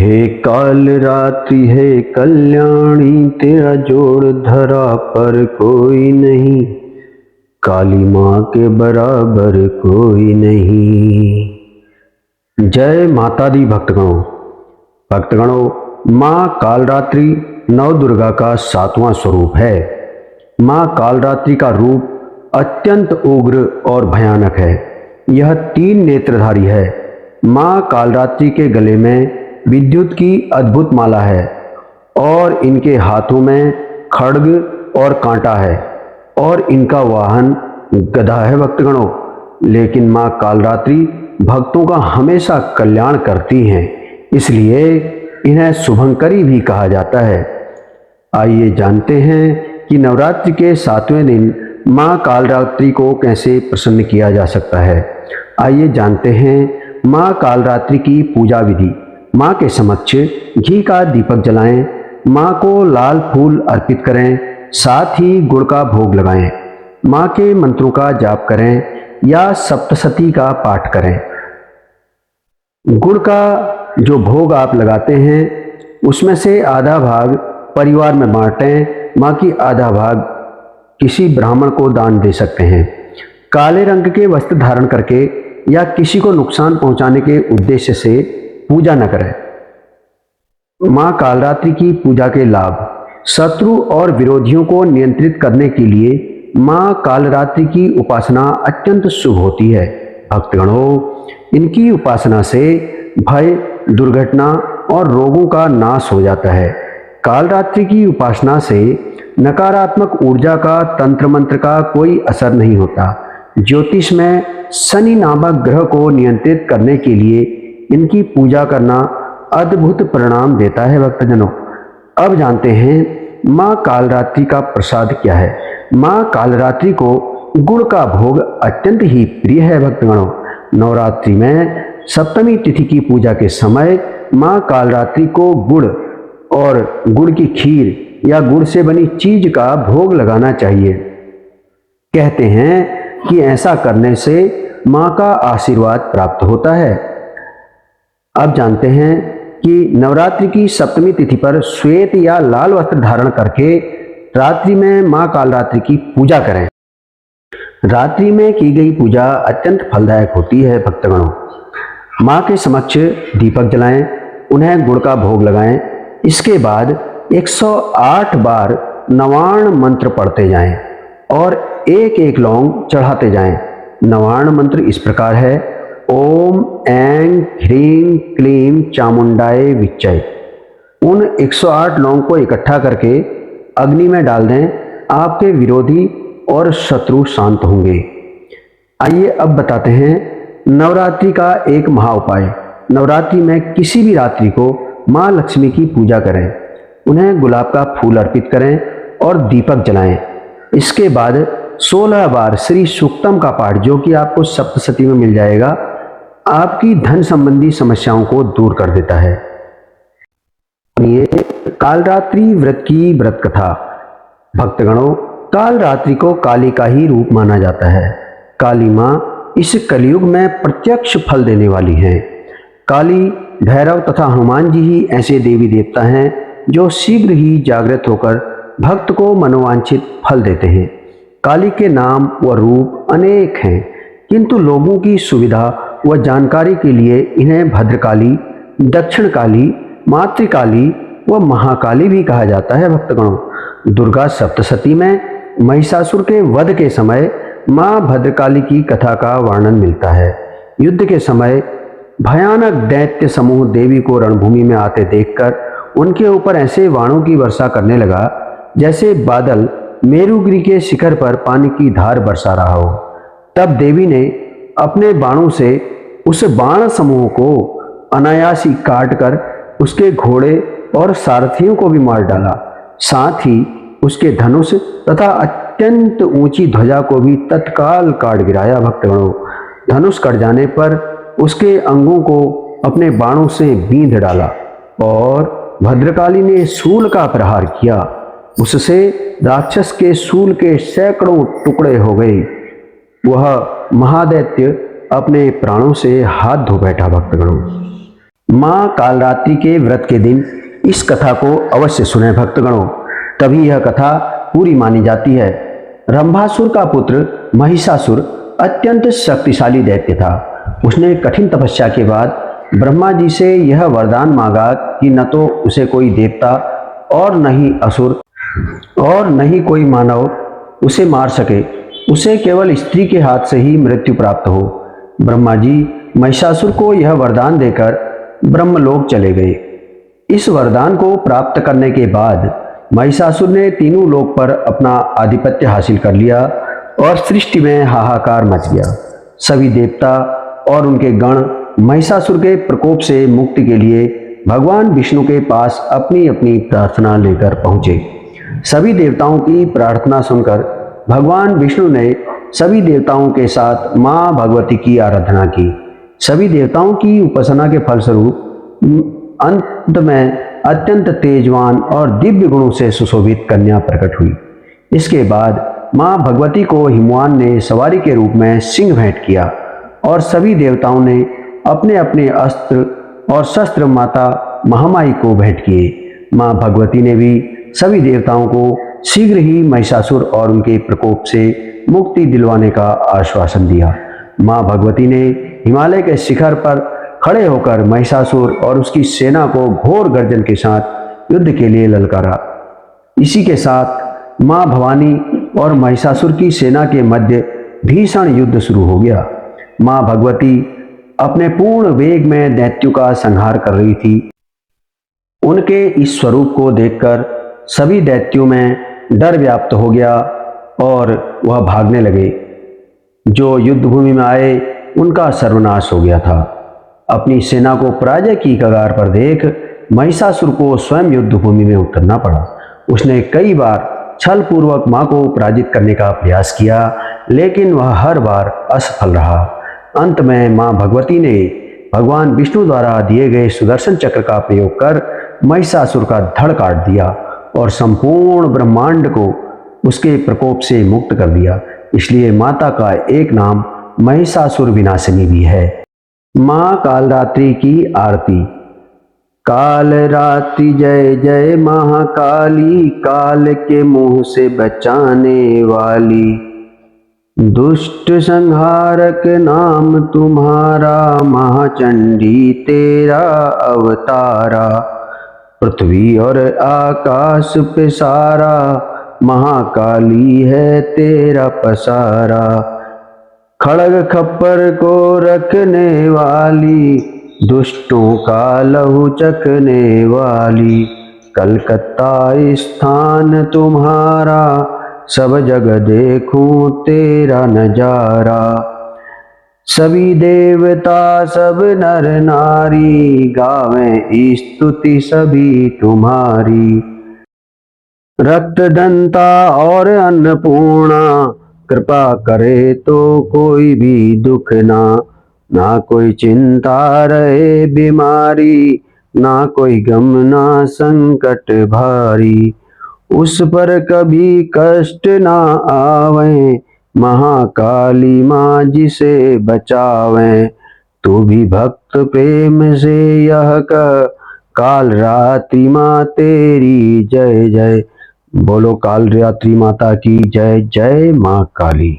हे काल रात्रि है कल्याणी, तेरा जोड़ धरा पर कोई नहीं, काली माँ के बराबर कोई नहीं। जय माता दी भक्तगणों, माँ कालरात्रि नवदुर्गा का 7वां स्वरूप है। माँ कालरात्रि का रूप अत्यंत उग्र और भयानक है। यह 3 नेत्रधारी है। माँ कालरात्रि के गले में विद्युत की अद्भुत माला है और इनके हाथों में खड्ग और कांटा है और इनका वाहन गदा है भक्तगणों। लेकिन माँ कालरात्रि भक्तों का हमेशा कल्याण करती हैं, इसलिए इन्हें शुभंकरी भी कहा जाता है। आइए जानते हैं कि नवरात्रि के 7वें दिन माँ कालरात्रि को कैसे प्रसन्न किया जा सकता है। आइए जानते हैं माँ कालरात्रि की पूजा विधि। माँ के समक्ष घी का दीपक जलाएं, माँ को लाल फूल अर्पित करें, साथ ही गुड़ का भोग लगाएं। माँ के मंत्रों का जाप करें या सप्तशती का पाठ करें। गुड़ का जो भोग आप लगाते हैं उसमें से आधा भाग परिवार में बांटें, बाकी आधा भाग किसी ब्राह्मण को दान दे सकते हैं। काले रंग के वस्त्र धारण करके या किसी को नुकसान पहुंचाने के उद्देश्य से पूजा न करें। माँ कालरात्रि की पूजा के लाभ। शत्रु और विरोधियों को नियंत्रित करने के लिए माँ कालरात्रि की उपासना अत्यंत शुभ होती है। भक्तगणों, इनकी उपासना से भय, दुर्घटना और रोगों का नाश हो जाता है। कालरात्रि की उपासना से नकारात्मक ऊर्जा का, तंत्र मंत्र का कोई असर नहीं होता। ज्योतिष में शनि नामक ग्रह को नियंत्रित करने के लिए इनकी पूजा करना अद्भुत परिणाम देता है। भक्तजनों, अब जानते हैं माँ कालरात्रि का प्रसाद क्या है। माँ कालरात्रि को गुड़ का भोग अत्यंत ही प्रिय है। भक्तगणों, नवरात्रि में सप्तमी तिथि की पूजा के समय माँ कालरात्रि को गुड़ और गुड़ की खीर या गुड़ से बनी चीज का भोग लगाना चाहिए। कहते हैं कि ऐसा करने से माँ का आशीर्वाद प्राप्त होता है। अब जानते हैं कि नवरात्रि की सप्तमी तिथि पर श्वेत या लाल वस्त्र धारण करके रात्रि में माँ कालरात्रि की पूजा करें। रात्रि में की गई पूजा अत्यंत फलदायक होती है। भक्तगणों, माँ के समक्ष दीपक जलाएं, उन्हें गुड़ का भोग लगाएं। इसके बाद 108 बार नवार्ण मंत्र पढ़ते जाएं और एक एक लौंग चढ़ाते जाएं। नवार्ण मंत्र इस प्रकार है: ओम ऐं ह्रीं क्लीं चामुंडाय विच्चय। उन 108 लौंग को इकट्ठा करके अग्नि में डाल दें। आपके विरोधी और शत्रु शांत होंगे। आइए अब बताते हैं नवरात्रि का एक महा उपाय। नवरात्रि में किसी भी रात्रि को माँ लक्ष्मी की पूजा करें, उन्हें गुलाब का फूल अर्पित करें और दीपक जलाएं। इसके बाद 16 बार श्री सूक्तम का पाठ, जो कि आपको सप्तशती में मिल जाएगा, आपकी धन संबंधी समस्याओं को दूर कर देता है। ये कालरात्रि व्रत की व्रत कथा। भक्तगणों, कालरात्रि को काली का ही रूप माना जाता है। काली माँ इस कलयुग में प्रत्यक्ष फल देने वाली हैं। काली, भैरव तथा हनुमान जी ही ऐसे देवी देवता हैं जो शीघ्र ही जागृत होकर भक्त को मनोवांछित फल देते हैं। काली के नाम व रूप अनेक हैं, किंतु लोगों की सुविधा व जानकारी के लिए इन्हें भद्रकाली, दक्षिण काली, मातृकाली व महाकाली भी कहा जाता है। भक्तगणों, दुर्गा सप्तशती में महिषासुर के वध के समय माँ भद्रकाली की कथा का वर्णन मिलता है। युद्ध के समय भयानक दैत्य समूह देवी को रणभूमि में आते देखकर उनके ऊपर ऐसे बाणों की वर्षा करने लगा जैसे बादल मेरुगिरी के शिखर पर पानी की धार बरसा रहा हो। तब देवी ने अपने बाणों से उस बाण समूह को अनायास ही काट कर उसके घोड़े और सारथियों को भी मार डाला। साथ ही उसके धनुष तथा अत्यंत ऊंची ध्वजा को भी तत्काल काट गिराया। भक्तगणों, धनुष कट जाने पर उसके अंगों को अपने बाणों से बींध डाला और भद्रकाली ने शूल का प्रहार किया। उससे राक्षस के शूल के सैकड़ों टुकड़े हो गए। वह महादैत्य अपने प्राणों से हाथ धो बैठा। भक्तगणों, माँ कालरात्रि के व्रत के दिन इस कथा को अवश्य सुने भक्तगणों, तभी यह कथा पूरी मानी जाती है। रंभासुर का पुत्र महिषासुर अत्यंत शक्तिशाली दैत्य था। उसने कठिन तपस्या के बाद ब्रह्मा जी से यह वरदान मांगा कि न तो उसे कोई देवता और न ही असुर और न ही कोई मानव उसे मार सके, उसे केवल स्त्री के हाथ से ही मृत्यु प्राप्त हो। ब्रह्मा जी महिषासुर को यह वरदान देकर ब्रह्मलोक चले गए। इस वरदान को प्राप्त करने के बाद महिषासुर ने तीनों लोक पर अपना आधिपत्य हासिल कर लिया और सृष्टि में हाहाकार मच गया। सभी देवता और उनके गण महिषासुर के प्रकोप से मुक्ति के लिए भगवान विष्णु के पास अपनी अपनी प्रार्थना लेकर पहुंचे। सभी देवताओं की प्रार्थना सुनकर भगवान विष्णु ने सभी देवताओं के साथ मां भगवती की आराधना की। सभी देवताओं की उपासना के फलस्वरूप अंत में अत्यंत तेजवान और दिव्य गुणों से सुशोभित कन्या प्रकट हुई। इसके बाद मां भगवती को हिमवान ने सवारी के रूप में सिंह भेंट किया और सभी देवताओं ने अपने अपने अस्त्र और शस्त्र माता महामाई को भेंट किए। मां भगवती ने भी सभी देवताओं को शीघ्र ही महिषासुर और उनके प्रकोप से मुक्ति दिलवाने का आश्वासन दिया। मां भगवती ने हिमालय के शिखर पर खड़े होकर महिषासुर और उसकी सेना को घोर गर्जन के साथ युद्ध के लिए ललकारा। इसी के साथ मां भवानी और महिषासुर की सेना के मध्य भीषण युद्ध शुरू हो गया। मां भगवती अपने पूर्ण वेग में दैत्यों का संहार कर रही थी। उनके इस स्वरूप को देखकर सभी दैत्यों में डर व्याप्त हो गया और वह भागने लगे। जो युद्ध भूमि में आए उनका सर्वनाश हो गया था। अपनी सेना को पराजय की कगार पर देख महिषासुर को स्वयं युद्ध भूमि में उतरना पड़ा। उसने कई बार छल पूर्वक मां को पराजित करने का प्रयास किया, लेकिन वह हर बार असफल रहा। अंत में मां भगवती ने भगवान विष्णु द्वारा दिए गए सुदर्शन चक्र का प्रयोग कर महिषासुर का धड़ काट दिया और संपूर्ण ब्रह्मांड को उसके प्रकोप से मुक्त कर दिया। इसलिए माता का एक नाम महिषासुर विनाशिनी भी है। मां कालरात्रि की आरती। काल रात्रि जय जय महाकाली, काल के मुंह से बचाने वाली, दुष्ट संहारक नाम तुम्हारा, महाचंडी तेरा अवतारा, पृथ्वी और आकाश पे सारा, महाकाली है तेरा पसारा, खड़ग खप्पर को रखने वाली, दुष्टों का लहू चखने वाली, कलकत्ता स्थान तुम्हारा, सब जग देखूं तेरा नजारा, सभी देवता सब नर नारी, गावें स्तुति सभी तुम्हारी, रक्त दंता और अन्नपूर्णा, कृपा करे तो कोई भी दुख ना कोई चिंता रहे बीमारी, ना कोई गम ना संकट भारी, उस पर कभी कष्ट ना आवे, महाकाली माँ जिसे बचावे, तू भी भक्त प्रेम से यह कह, काल रात्रि माँ तेरी जय जय। बोलो काल रात्रि माता की जय। जय माँ काली।